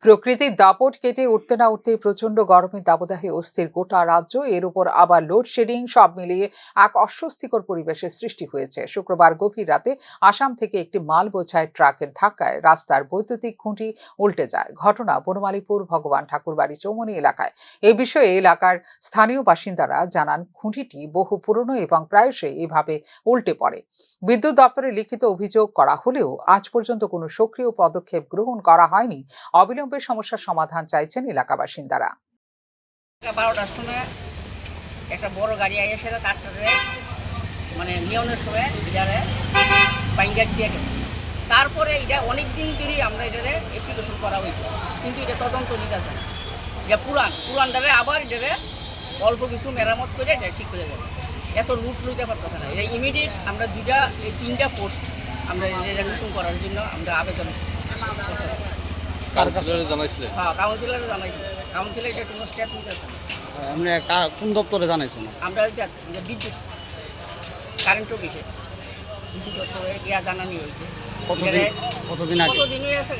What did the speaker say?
প্রকৃতির দাপট কেটে উঠতে না উঠতেই প্রচন্ড গরমের দাবদাহে অস্থির গোটা রাজ্য। এর উপর আবার লোডশেডিং, সব মিলিয়ে এক অস্বস্তিকর পরিবেশের সৃষ্টি হয়েছে। শুক্রবার গভীর রাতে আসাম থেকে একটি মাল বোঝাই ট্রাকের ধাক্কায় রাস্তার বৈদ্যুতিক খুঁটি উল্টে যায়। ঘটনা বনমালীপুর ভগবান ঠাকুরবাড়ি চৌমনি এলাকায়। এই বিষয়ে এলাকার স্থানীয় বাসিন্দারা জানান, খুঁটিটি বহু পুরনো এবং প্রায়শই এভাবে উল্টে পড়ে। বিদ্যুৎ দপ্তরে লিখিত অভিযোগ করা হলেও আজ পর্যন্ত কোনো সক্রিয় পদক্ষেপ গ্রহণ করা হয়নি। অবিলম্বে সমস্যার সমাধান চাইছেন এলাকা বাসিন্দারা। 12টার সময় একটা বড় গাড়ি এসে তারটারে মানে নিয়নের সময় এটারে বাইঙ্গাক দিয়ে গেছে। তারপরে এটা অনেক দিন ধরেই আমরা এটারে অ্যাপ্লিকেশন করা হয়েছে, কিন্তু এটা তদন্ত নিতেছে না। এটা পুরানটারে আবার এটারে অল্প কিছু মেরামত করে এটা ঠিক করে যাবে। এত লুট লইতে পারতেছে না। এটা ইমিডিয়েট আমরা এই তিনটা পোস্ট আমরা এটা নতুন করার জন্য আমরা আবেদন কাউন্সিলরে জানাইছিলেন? হ্যাঁ, কাউন্সিলরে জানাইছি। কাউন্সিলর এটা কোনো স্টেপ নিতেছে না। আপনি কোন দপ্তরে জানাইছেন? আমরা বিদ্যুৎ কারেন্ট অফিসে বিদ্যুৎ দপ্তরে গিয়া জানানি হয়েছে। কতদিন আগে? কতদিন হয়েছে